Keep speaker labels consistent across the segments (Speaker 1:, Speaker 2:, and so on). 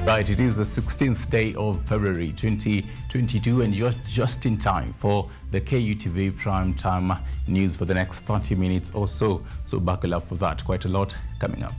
Speaker 1: Right, it is the 16th day of February 2022 and you're just in time for the KUTV prime time news for the next 30 minutes or so. So buckle up for that. Quite a lot coming up.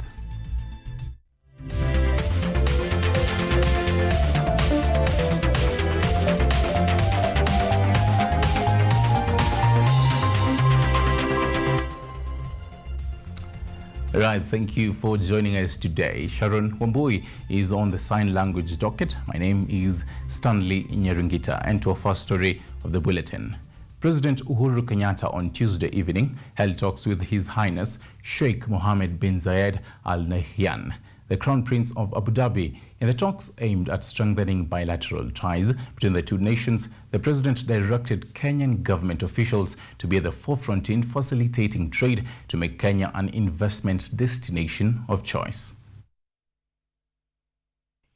Speaker 1: Right, thank you for joining us today. Sharon Wambui is on the sign language docket. My name is Stanley Nyaringita, and to our first story of the bulletin. President Uhuru Kenyatta on Tuesday evening held talks with His Highness Sheikh Mohammed bin Zayed Al Nahyan, the Crown Prince of Abu Dhabi. In the talks aimed at strengthening bilateral ties between the two nations, the president directed Kenyan government officials to be at the forefront in facilitating trade to make Kenya an investment destination of choice.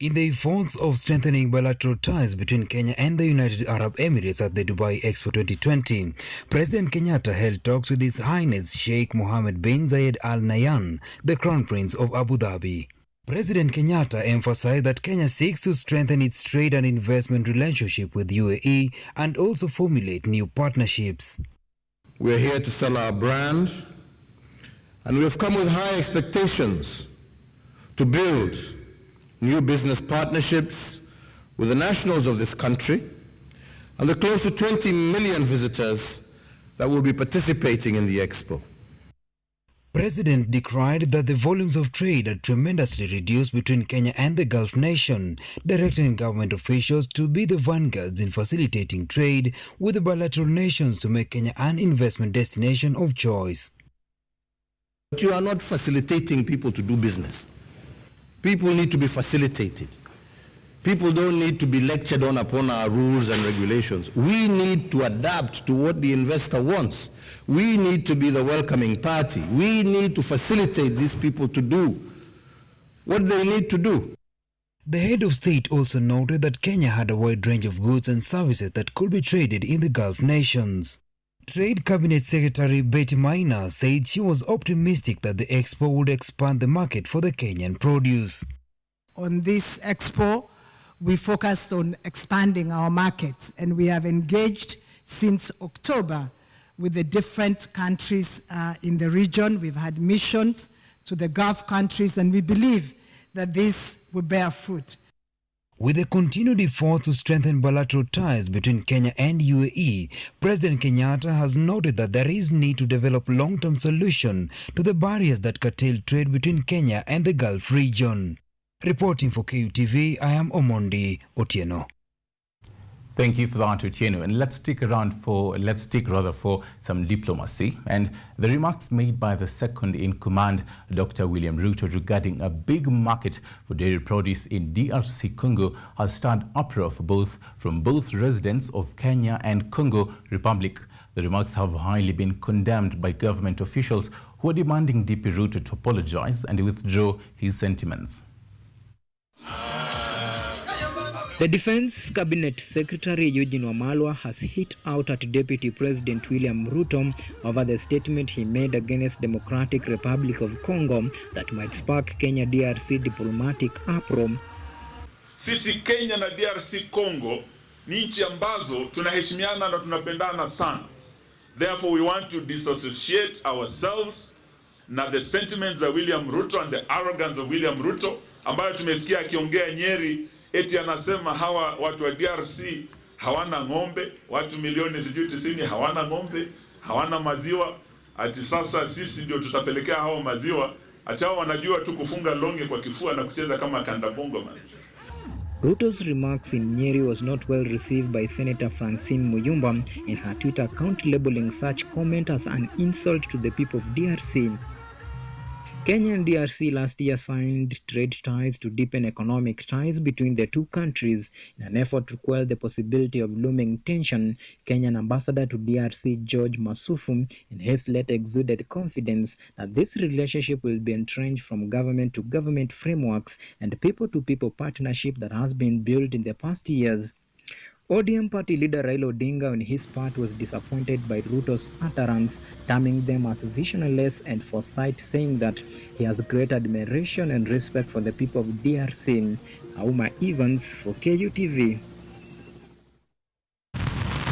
Speaker 2: In the efforts of strengthening bilateral ties between Kenya and the United Arab Emirates at the Dubai Expo 2020, President Kenyatta held talks with His Highness Sheikh Mohammed bin Zayed Al Nahyan, the Crown Prince of Abu Dhabi. President Kenyatta emphasized that Kenya seeks to strengthen its trade and investment relationship with UAE and also formulate new partnerships.
Speaker 3: We are here to sell our brand, and we have come with high expectations to build new business partnerships with the nationals of this country and the close to 20 million visitors that will be participating in the Expo.
Speaker 2: President decried that the volumes of trade are tremendously reduced between Kenya and the Gulf nation, directing government officials to be the vanguards in facilitating trade with the bilateral nations to make Kenya an investment destination of choice.
Speaker 3: But you are not facilitating people to do business. People need to be facilitated. People don't need to be lectured on upon our rules and regulations. We need to adapt to what the investor wants. We need to be the welcoming party. We need to facilitate these people to do what they need to do.
Speaker 2: The head of state also noted that Kenya had a wide range of goods and services that could be traded in the Gulf nations. Trade Cabinet Secretary Betty Maina said she was optimistic that the expo would expand the market for the Kenyan produce.
Speaker 4: On this expo, we focused on expanding our markets, and we have engaged since October with the different countries in the region. We've had missions to the Gulf countries, and we believe that this will bear fruit.
Speaker 2: With the continued effort to strengthen bilateral ties between Kenya and UAE, President Kenyatta has noted that there is need to develop long-term solution to the barriers that curtail trade between Kenya and the Gulf region. Reporting for KUTV, I am Omondi Otieno.
Speaker 1: Thank you for that, Otieno. And let's stick for some diplomacy and the remarks made by the second in command, Dr. William Ruto, regarding a big market for dairy produce in DRC Congo has stirred uproar from both residents of Kenya and Congo Republic. The remarks have highly been condemned by government officials who are demanding DP Ruto to apologize and withdraw his sentiments.
Speaker 5: The Defense Cabinet Secretary Eugene Wamalwa has hit out at Deputy President William Ruto over the statement he made against Democratic Republic of Congo that might spark Kenya-DRC diplomatic uproar.
Speaker 6: Sisi Kenya na DRC Congo ni nchi ambazo tunaheshimiana na tunapendana sana. Therefore we want to disassociate ourselves na the sentiments of William Ruto and the arrogance of William Ruto ambayo tumesikia akiongea Nyeri. Eti anasema hawa watu wa DRC hawana ng'ombe, watu milioni sijui 90 hawana ng'ombe, hawana maziwa, ati sasa sisi ndio tutapelekea hao maziwa, ati hao wanajua tu kufunga longe kwa kifua na kucheza kama kanda bongo man.
Speaker 5: Ruto's remarks in Nyeri was not well received by Senator Francine Muyumba in her Twitter account, labeling such comment as an insult to the people of DRC. Kenya and DRC last year signed trade ties to deepen economic ties between the two countries in an effort to quell the possibility of looming tension. Kenyan ambassador to DRC George Masufu in his letter exuded confidence that this relationship will be entrenched from government to government frameworks and people to people partnership that has been built in the past years. ODM party leader Raila Odinga on his part was disappointed by Ruto's utterance, terming them as visionless and foresight, saying that he has great admiration and respect for the people of DRC. Auma Evans for KUTV.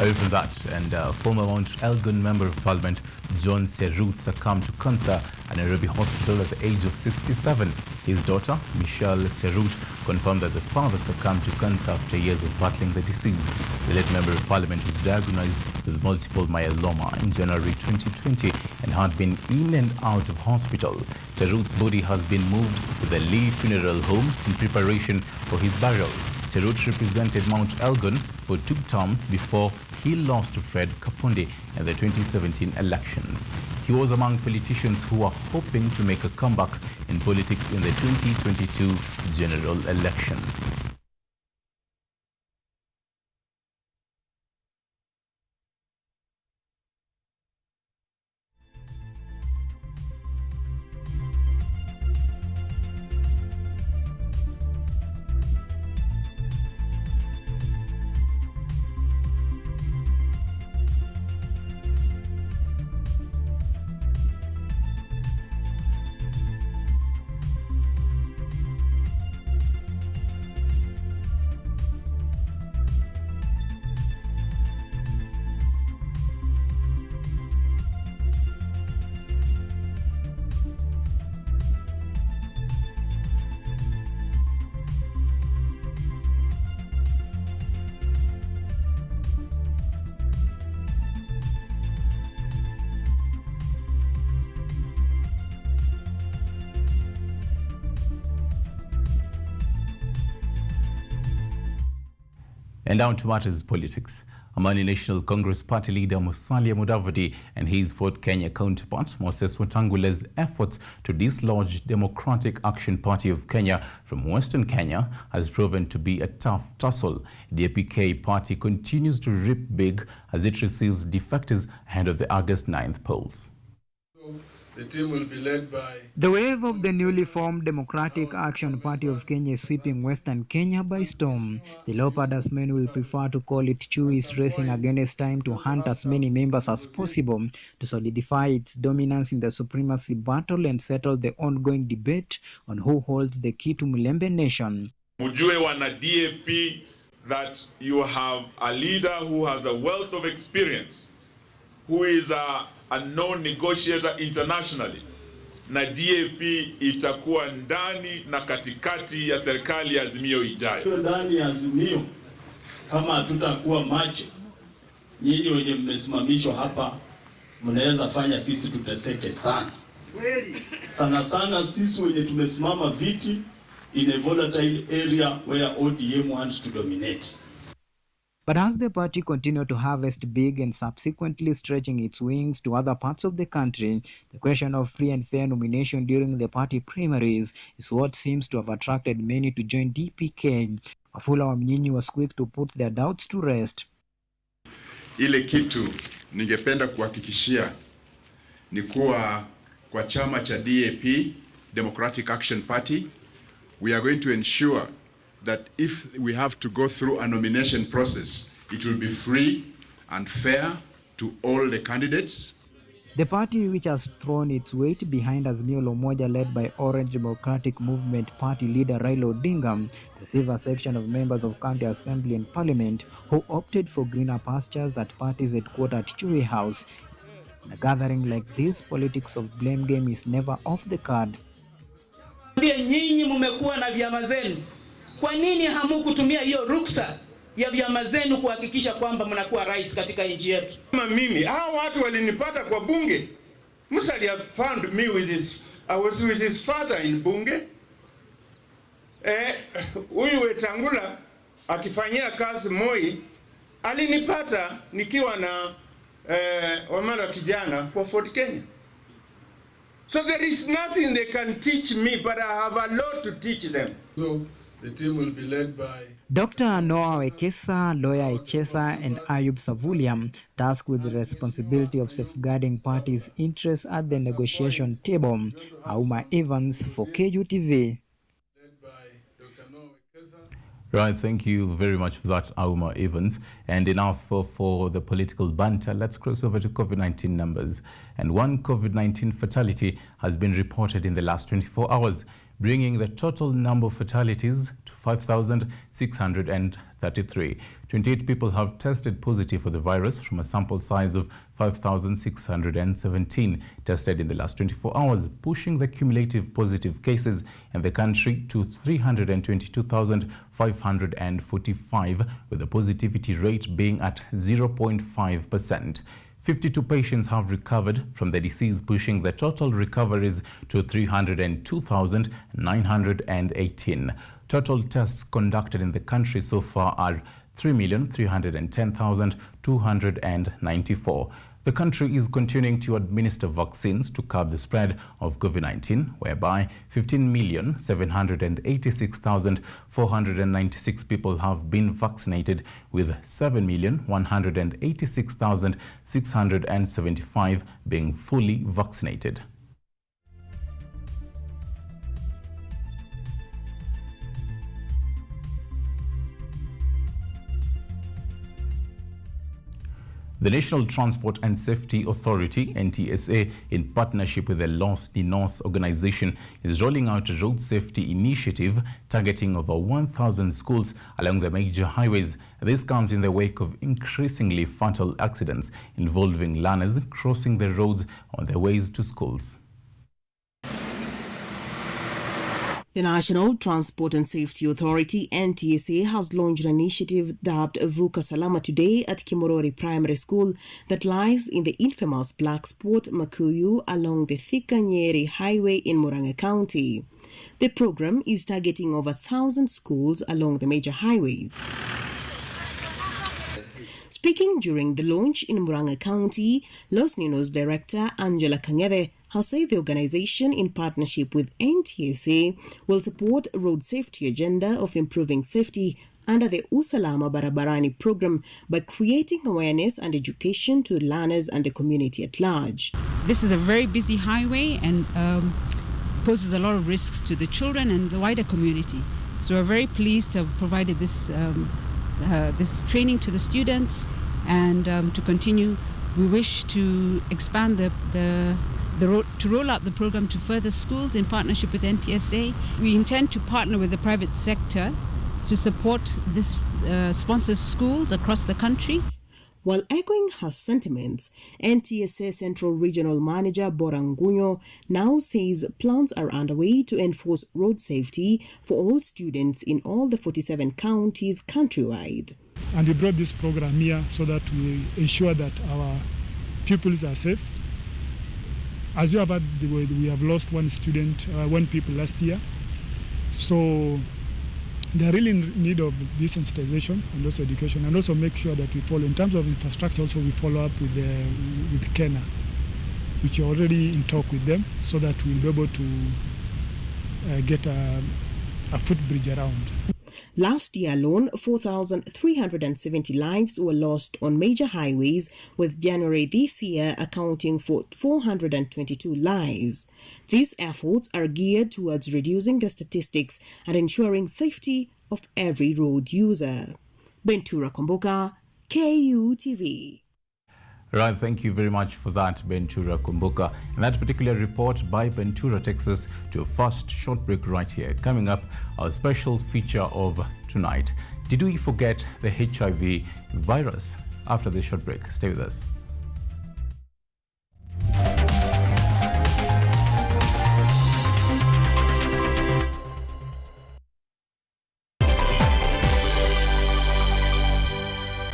Speaker 1: Away from that, and former Mount Elgon Member of Parliament John Serut succumbed to cancer at Nairobi Hospital at the age of 67. His daughter, Michelle Serut, confirmed that the father succumbed to cancer after years of battling the disease. The late Member of Parliament was diagnosed with multiple myeloma in January 2020 and had been in and out of hospital. Serut's body has been moved to the Lee Funeral Home in preparation for his burial. Serut represented Mount Elgon for 2 terms before he lost to Fred Kapondi in the 2017 elections. He was among politicians who are hoping to make a comeback in politics in the 2022 general election. And down to matters politics. Amani National Congress Party leader Musalia Mudavadi and his Fort Kenya counterpart Moses Wetangula's efforts to dislodge Democratic Action Party of Kenya from Western Kenya has proven to be a tough tussle. The APK party continues to rip big as it receives defectors ahead of the August 9th polls.
Speaker 7: The team will be led by...
Speaker 5: The wave of the newly formed Democratic Action Party of Kenya is sweeping Western Kenya by storm. The Leopards men will prefer to call it Chui is racing against time to hunt as many members as possible to solidify its dominance in the supremacy battle and settle the ongoing debate on who holds the key to Mulembe Nation.
Speaker 6: Mujue wana DAP that you have a leader who has a wealth of experience, who is a known negotiator internationally, na DAP itakuwa ndani na katikati ya serikali ya Azimio ijayo.
Speaker 8: Ndani ya Azimio, kama hatutakuwa macho, nyinyi wenye mmesimamishwa hapa, mnaweza fanya sisi tuteseke sana. Sana sana sisi wenye tumesimama viti in a volatile area where ODM wants to dominate.
Speaker 5: But as the party continued to harvest big and subsequently stretching its wings to other parts of the country, the question of free and fair nomination during the party primaries is what seems to have attracted many to join DPK. Wafula Wamnyinyi was quick to put their doubts to rest.
Speaker 9: Ile kitu ningependa kuhakikishia ni kuwa kwa chama cha DAP, Democratic Action Party, we are going to ensure that if we have to go through a nomination process, it will be free and fair to all the candidates.
Speaker 5: The party, which has thrown its weight behind Azimio la Umoja led by Orange Democratic Movement Party leader Raila Odinga, received a section of members of County Assembly and Parliament who opted for greener pastures at party's headquarters at Chui House. In a gathering like this, politics of blame game is never off the card.
Speaker 10: Nyinyi mmekuwa na vyama zenu. Kwa nini hamukutumia hiyo ruksa ya vyama zenu kuhakikisha kwamba mnakuwa rais katika nchi yetu?
Speaker 11: Kama mimi, hao watu walinipata kwa bunge. Musalia found me with I was with his father in bunge. Huyu Wetangula akifanyia kazi Moi, alinipata nikiwa na wamala kijana kwa Fort Kenya. So there is nothing they can teach me, but I have a lot to teach them.
Speaker 7: So the team will be led by
Speaker 5: Dr. Noah Wekesa, lawyer Echesa, and Ayub Savuliam, tasked with the responsibility of safeguarding parties' interests at the negotiation table. Auma Evans for KUTV.
Speaker 1: Right, thank you very much for that, Auma Evans. And enough for the political banter. Let's cross over to COVID-19 numbers. And one COVID-19 fatality has been reported in the last 24 hours, bringing the total number of fatalities to 5,633. 28 people have tested positive for the virus from a sample size of 5,617 tested in the last 24 hours, pushing the cumulative positive cases in the country to 322,545, with the positivity rate being at 0.5%. 52 patients have recovered from the disease, pushing the total recoveries to 302,918. Total tests conducted in the country so far are 3,310,294. The country is continuing to administer vaccines to curb the spread of COVID-19, whereby 15,786,496 people have been vaccinated, with 7,186,675 being fully vaccinated. The National Transport and Safety Authority, NTSA, in partnership with the Los Ninos organization, is rolling out a road safety initiative targeting over 1,000 schools along the major highways. This comes in the wake of increasingly fatal accidents involving learners crossing the roads on their ways to schools.
Speaker 12: The National Transport and Safety Authority, NTSA, has launched an initiative dubbed Vuka Salama today at Kimorori Primary School that lies in the infamous black spot Makuyu along the Thika Nyeri Highway in Murang'a County. The program is targeting over 1,000 schools along the major highways. Speaking during the launch in Murang'a County, Los Ninos Director Angela Kangebe has said the organization, in partnership with NTSA, will support road safety agenda of improving safety under the Usalama Barabarani program by creating awareness and education to learners and the community at large.
Speaker 13: This is a very busy highway and poses a lot of risks to the children and the wider community. So we're very pleased to have provided this this training to the students, and to continue, we wish to expand to roll out the program to further schools in partnership with NTSA. We intend to partner with the private sector to support this sponsor schools across the country.
Speaker 12: While echoing her sentiments, NTSA Central Regional Manager Borangunyo now says plans are underway to enforce road safety for all students in all the 47 counties countrywide.
Speaker 14: And we brought this program here so that we ensure that our pupils are safe. As you have heard, we have lost one pupil last year. So they are really in need of this sensitization and also education, and also make sure that we follow. In terms of infrastructure, also we follow up with Kenya, which are already in talk with them, so that we'll be able to get a footbridge around.
Speaker 12: Last year alone, 4,370 lives were lost on major highways, with January this year accounting for 422 lives. These efforts are geared towards reducing the statistics and ensuring safety of every road user. Bentura Komboka, KUTV.
Speaker 1: Right, thank you very much for that, Bentura Kumbuka. And that particular report by Bentura takes us to a first short break right here. Coming up, our special feature of tonight. Did we forget the HIV virus? After this short break, stay with us.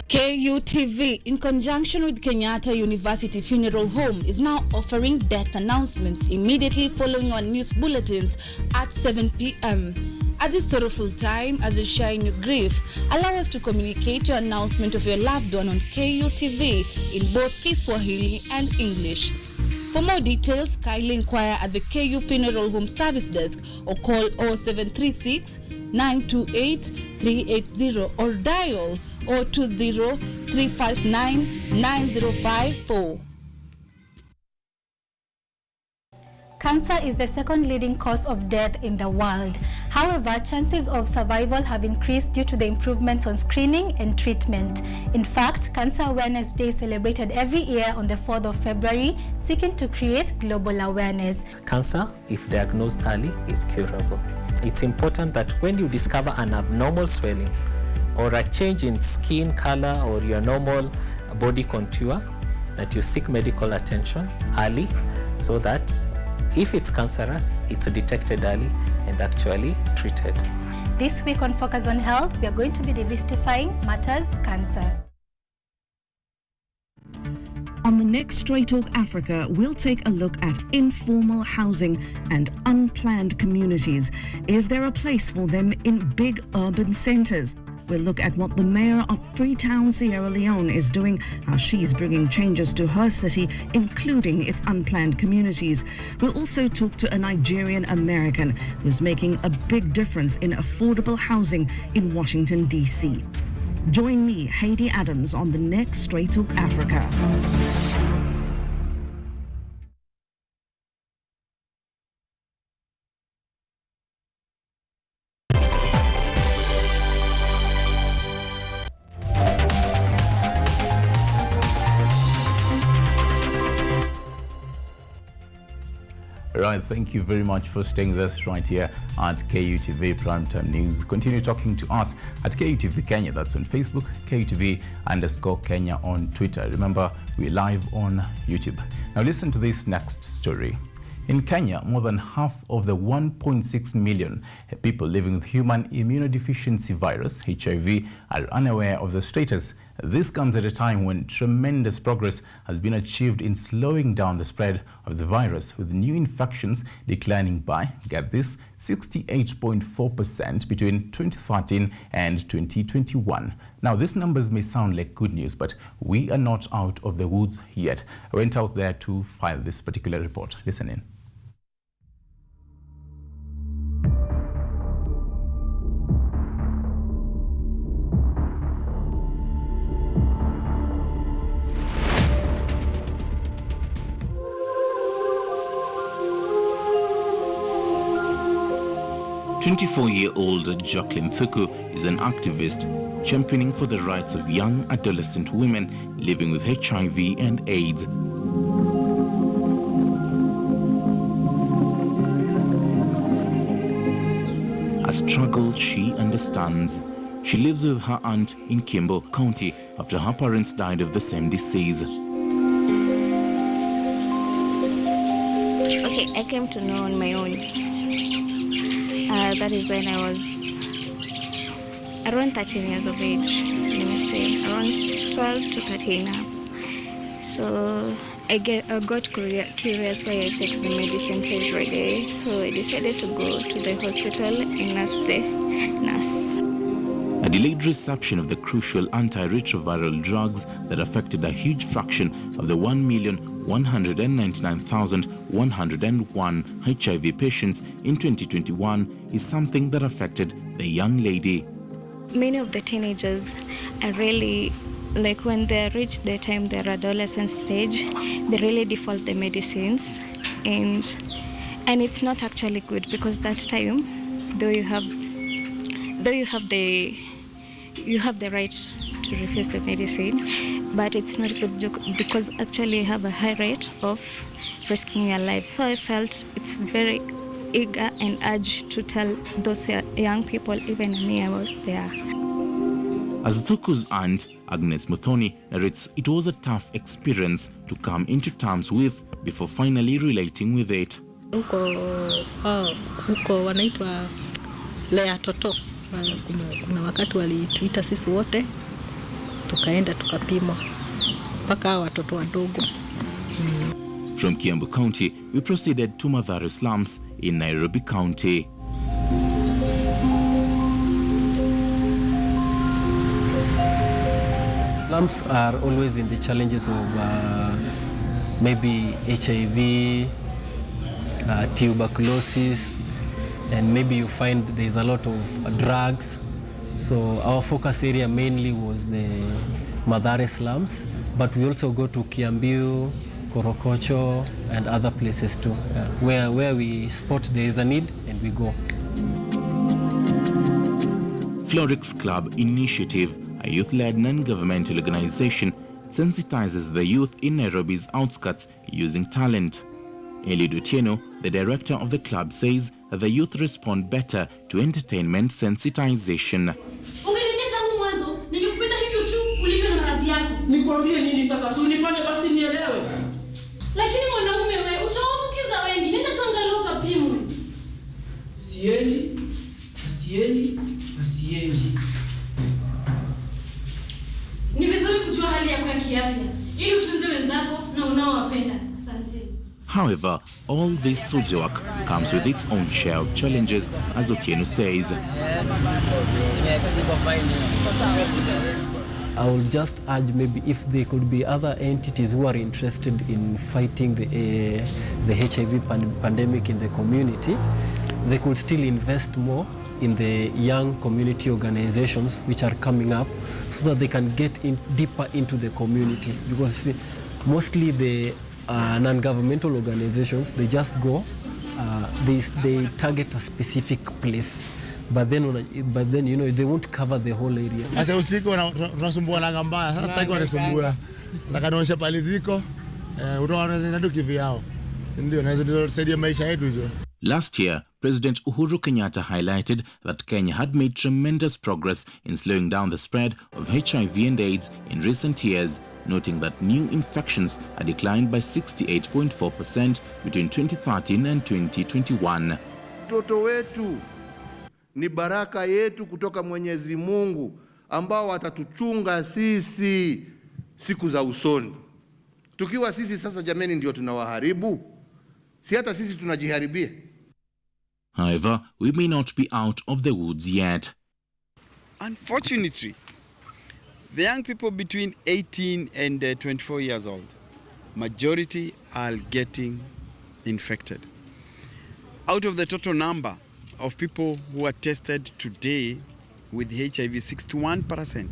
Speaker 15: KUTV, in conjunction with Kenyatta University Funeral Home, is now offering death announcements immediately following our news bulletins at 7 p.m. At this sorrowful time, as you share in your grief, allow us to communicate your announcement of your loved one on KUTV in both Kiswahili and English. For more details, kindly inquire at the KU Funeral Home Service Desk or call 0736 928 380 or dial 020-359-9054.
Speaker 16: Cancer is the second leading cause of death in the world. However, chances of survival have increased due to the improvements on screening and treatment. In fact, Cancer Awareness Day is celebrated every year on the 4th of February, seeking to create global awareness.
Speaker 17: Cancer, if diagnosed early, is curable. It's important that when you discover an abnormal swelling or a change in skin color or your normal body contour, that you seek medical attention early so that if it's cancerous, it's detected early and actually treated.
Speaker 16: This week on Focus on Health, we are going to be demystifying matters cancer.
Speaker 18: On the next Straight Talk Africa, we'll take a look at informal housing and unplanned communities. Is there a place for them in big urban centers? We'll look at what the mayor of Freetown, Sierra Leone is doing, how she's bringing changes to her city, including its unplanned communities. We'll also talk to a Nigerian American who's making a big difference in affordable housing in Washington, D.C. Join me, Heidi Adams, on the next Straight Talk Africa.
Speaker 1: Right, thank you very much for staying with us right here at KUTV Primetime News. Continue talking to us at KUTV Kenya, that's on Facebook, KUTV_Kenya on Twitter. Remember, we're live on YouTube. Now listen to this next story. In Kenya, more than half of the 1.6 million people living with human immunodeficiency virus, HIV, are unaware of the status. This comes at a time when tremendous progress has been achieved in slowing down the spread of the virus, with new infections declining by, get this, 68.4% between 2013 and 2021. Now, these numbers may sound like good news, but we are not out of the woods yet. I went out there to file this particular report. Listen in.
Speaker 19: "24-year-old Jacqueline Thuku is an activist championing for the rights of young adolescent women living with HIV and AIDS. A struggle she understands. She lives with her aunt in Kimbo County after her parents died of the same disease.
Speaker 20: Okay, I came to know on my own. That is when I was around 13 years of age, let me say, around 12 to 13 now. So I got curious why I take the medicine every day, so I decided to go to the hospital and ask the nurse.
Speaker 19: A delayed reception of the crucial antiretroviral drugs that affected a huge fraction of the 1,199,101 HIV patients in 2021 is something that affected the young lady.
Speaker 20: Many of the teenagers are really, like when they reach the time their adolescent stage, they really default the medicines, and it's not actually good, because that time, though you have the right to refuse the medicine, but it's not good because actually you have a high rate of risking your life. So I felt it's very eager and urged to tell those young people, even me, I was there.
Speaker 19: As Thuku's aunt, Agnes Muthoni, narrates, it was a tough experience to come into terms with before finally relating with it.
Speaker 21: Huko wanaitwa Lea Toto. Kuna wakati walituita sisi wote, tukaenda tukapimwa mpaka watoto wadogo.
Speaker 19: From Kiambu County, we proceeded to Mathare slums in Nairobi County.
Speaker 22: Slums are always in the challenges of maybe HIV, tuberculosis, and maybe you find there's a lot of drugs. So our focus area mainly was the Mathare slums, but we also go to Kiambu, Korokocho, and other places too, where we spot there is a need and we go.
Speaker 19: Florix Club Initiative, a youth-led non-governmental organization, sensitizes the youth in Nairobi's outskirts using talent. Eliud Otieno, the director of the club, says that the youth respond better to entertainment sensitization.
Speaker 3: Nikwambie nini sasa? Unifanye basi nielewe. Lakini mwanaume wewe utaambukiza wengi. Nenda tuangalie ukapimwe. Siendi. Ni vizuri kujua hali yako ya kiafya ili utunze wenzako na unaowapenda. Asante.
Speaker 19: However, all this soldier work comes with its own share of challenges, as Otieno says.
Speaker 22: I will just urge maybe if there could be other entities who are interested in fighting the HIV pandemic in the community, they could still invest more in the young community organizations which are coming up so that they can get in deeper into the community. Because mostly the non-governmental organizations, they just go, they target a specific place. But then you know they won't cover the whole area.
Speaker 4: Asa usiku tunasumbua na ngambaya. Sasa sitaki wanisumbua. Nataka pale ziko utaona zinadu kivyao. Ndio naweza tusaidia maisha yetu hizo.
Speaker 19: Last year, President Uhuru Kenyatta highlighted that Kenya had made tremendous progress in slowing down the spread of HIV and AIDS in recent years, noting that new infections had declined by 68.4% between 2013 and 2021.
Speaker 23: Watoto wetu ni baraka yetu kutoka Mwenyezi Mungu ambao watatuchunga sisi siku za usoni. Tukiwa sisi sasa jameni ndio tunawaharibu, si hata sisi tunajiharibia.
Speaker 19: However, we may not be out of the woods yet.
Speaker 24: Unfortunately, the young people between 18 and 24 years old, majority are getting infected. Out of the total number of people who are tested today with HIV, 61%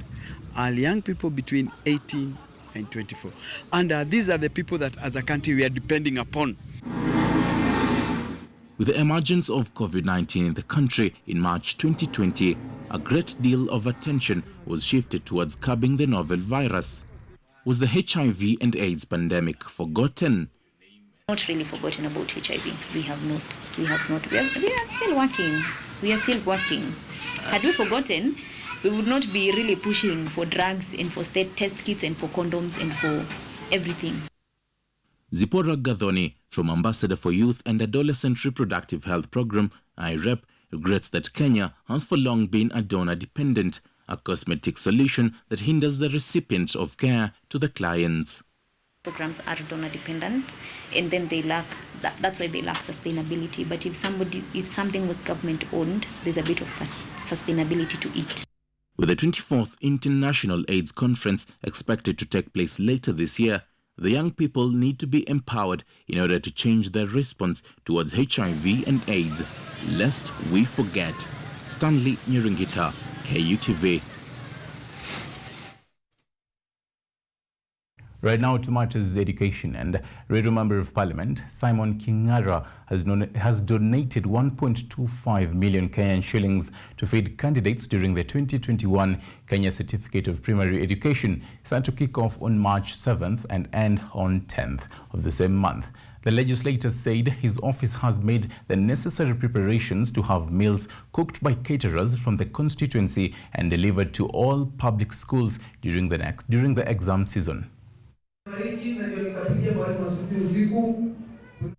Speaker 24: are young people between 18 and 24. And these are the people that as a country we are depending upon.
Speaker 19: With the emergence of COVID-19 in the country in March 2020, a great deal of attention was shifted towards curbing the novel virus. Was the HIV and AIDS pandemic forgotten?
Speaker 25: Not really forgotten about HIV. We have not. We are still working. We are still working. Had we forgotten, we would not be really pushing for drugs and for state test kits and for condoms and for everything.
Speaker 19: Zipporah Gathoni, from Ambassador for Youth and Adolescent Reproductive Health Program, IREP, regrets that Kenya has for long been a donor-dependent, a cosmetic solution that hinders the recipient of care to the clients.
Speaker 25: Programs are donor-dependent, and then they lack. That's why they lack sustainability. But if something was government-owned, there's a bit of sustainability to it.
Speaker 19: With the 24th International AIDS Conference expected to take place later this year, the young people need to be empowered in order to change their response towards HIV and AIDS, lest we forget. Stanley Nyaringita, KUTV.
Speaker 1: Right now to matters education, and Radio Member of Parliament Simon Kingara has donated 1.25 million Kenyan shillings to feed candidates during the 2021 Kenya Certificate of Primary Education, set to kick off on March 7th and end on 10th of the same month. The legislator said his office has made the necessary preparations to have meals cooked by caterers from the constituency and delivered to all public schools during the exam season.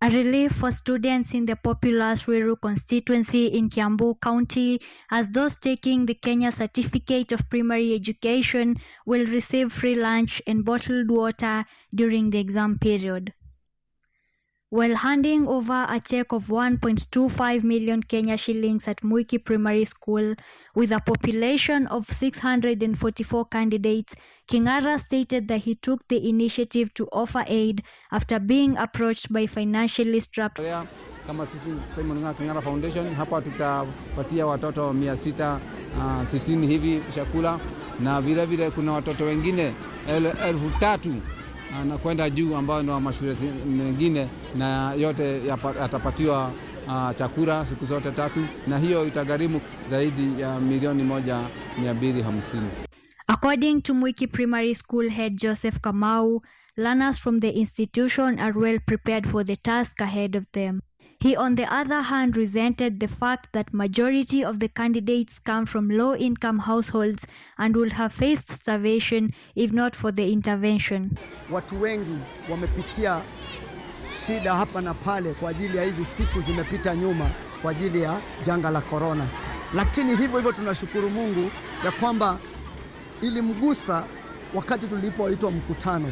Speaker 26: A relief for students in the populous Ruiru constituency in Kiambu County, as those taking the Kenya Certificate of Primary Education will receive free lunch and bottled water during the exam period. While handing over a check of 1.25 million Kenya shillings at Mwiki Primary School, with a population of 644 candidates, Kingara stated that he took the initiative to offer aid after being approached by financially strapped.
Speaker 27: Kama sisi Simon Kingara Foundation, hapa tutapatia watoto 660 hivi chakula, na vile vile kuna watoto wengine 3,000 na kwenda juu ambayo ndio mashule mengine, na yote yatapatiwa chakula siku zote 3, na hiyo itagharimu zaidi ya milioni 1,250.
Speaker 26: According to Mwiki Primary School head Joseph Kamau, learners from the institution are well prepared for the task ahead of them. He, on the other hand, resented the fact that majority of the candidates come from low-income households and will have faced starvation if not for the intervention.
Speaker 2: Watu wengi wamepitia shida hapa na pale kwa ajili ya hizi siku zimepita nyuma kwa ajili ya janga la corona. Lakini hivyo tunashukuru Mungu ya kwamba ilimgusa wakati tulipoitwa mkutano.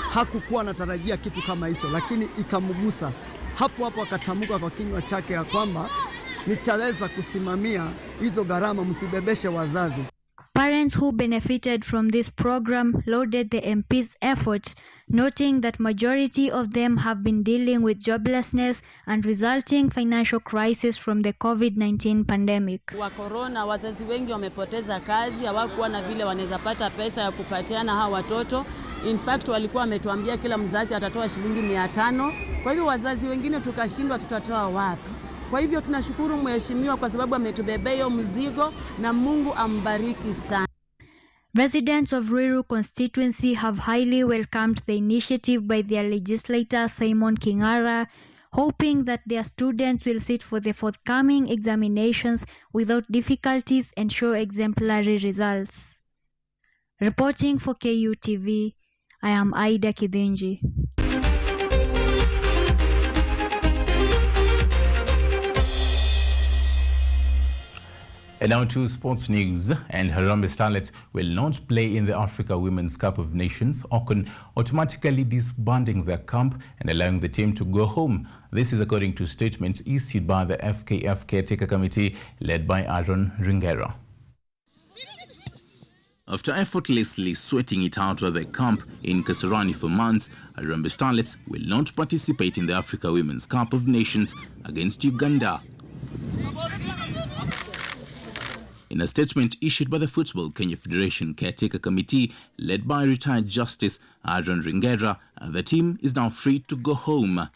Speaker 2: Hakukuwa anatarajia kitu kama hicho, lakini ikamgusa. Hapo akatamka kwa kinywa chake ya kwamba nitaweza kusimamia hizo gharama, msibebeshe wazazi.
Speaker 26: Parents who benefited from this program lauded the MP's efforts, noting that majority of them have been dealing with joblessness and resulting financial crisis from the COVID-19 pandemic.
Speaker 6: Wa corona, wazazi wengi wamepoteza kazi, hawakuwa na vile wanaweza pata pesa ya kupatiana hawa watoto. In fact, walikuwa wametuambia kila mzazi atatoa shilingi 500. Kwa hivyo wazazi wengine tukashindwa tutatoa wapi. Kwa hivyo tunashukuru mheshimiwa kwa sababu ametubebea hiyo mzigo, na Mungu ambariki sana.
Speaker 26: Residents of Ruiru constituency have highly welcomed the initiative by their legislator Simon Kingara, hoping that their students will sit for the forthcoming examinations without difficulties and show exemplary results. Reporting for KUTV, I am Aida Kidinji.
Speaker 1: And now to sports news. And Harambee Starlets will not play in the Africa Women's Cup of Nations, Ocon automatically disbanding their camp and allowing the team to go home. This is according to statements issued by the FKF Caretaker Committee led by Aaron Ringera.
Speaker 19: After effortlessly sweating it out at the camp in Kasarani for months, Harambee Starlets will not participate in the Africa Women's Cup of Nations against Uganda. In a statement issued by the Football Kenya Federation Caretaker Committee led by retired Justice Aaron Ringera, the team is now free to go home.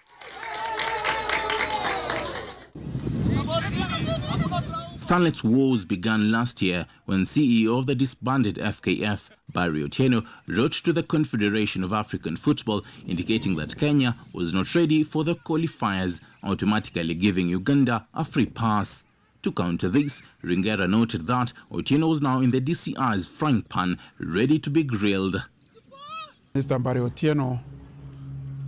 Speaker 19: Starlet's woes began last year when CEO of the disbanded FKF, Barry Otieno, wrote to the Confederation of African Football indicating that Kenya was not ready for the qualifiers, automatically giving Uganda a free pass. To counter this, Ringera noted that Otieno was now in the DCI's frying pan, ready to be grilled.
Speaker 7: Mr. Barry Otieno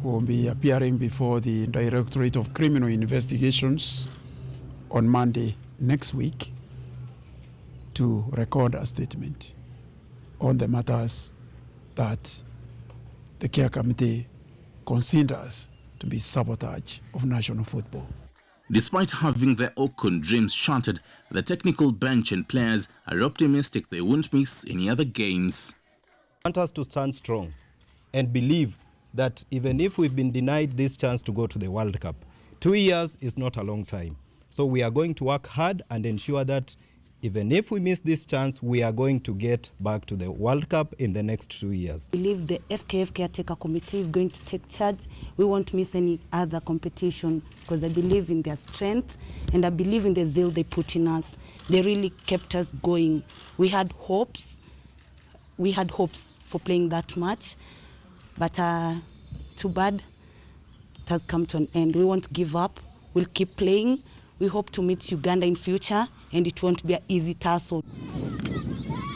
Speaker 7: will be appearing before the Directorate of Criminal Investigations on Monday next week to record a statement on the matters that the care committee considers to be sabotage of national football.
Speaker 19: Despite having their Ocon dreams shattered, the technical bench and players are optimistic they won't miss any other games.
Speaker 8: I want us to stand strong and believe that even if we've been denied this chance to go to the World Cup, 2 years is not a long time. So we are going to work hard and ensure that even if we miss this chance, we are going to get back to the World Cup in the next 2 years.
Speaker 9: I believe the FKF Caretaker Committee is going to take charge. We won't miss any other competition because I believe in their strength and I believe in the zeal they put in us. They really kept us going. We had hopes. We had hopes for playing that match, but too bad it has come to an end. We won't give up. We'll keep playing. We hope to meet Uganda in future, and it won't be an easy tussle.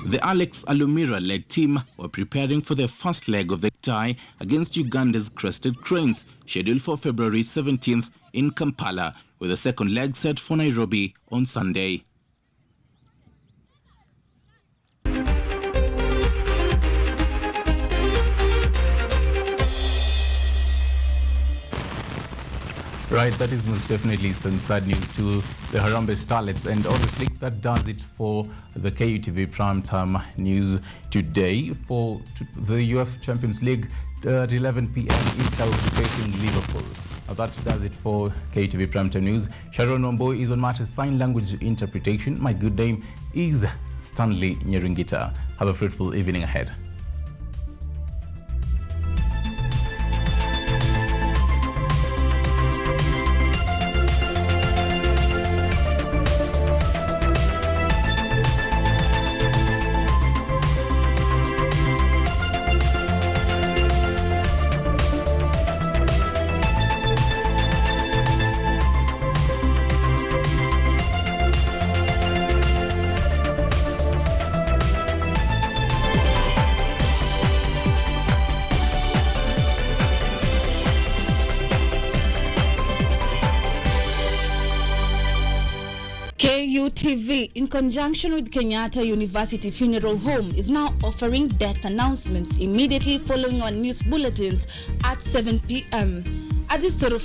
Speaker 19: The Alex Alumira-led team were preparing for their first leg of the tie against Uganda's Crested Cranes, scheduled for February 17th in Kampala, with the second leg set for Nairobi on Sunday.
Speaker 1: Right, that is most definitely some sad news to the Harambee Starlets, and obviously that does it for the KUTV Primetime News today. For the UEFA Champions League at 11 p.m. Inter will be facing Liverpool. That does it for KUTV Primetime News. Sharon Wambui is on Matters Sign Language Interpretation. My good name is Stanley Nyaringita. Have a fruitful evening ahead.
Speaker 5: KUTV, in conjunction with Kenyatta University Funeral Home, is now offering death announcements immediately following our news bulletins at 7 p.m. At this sort of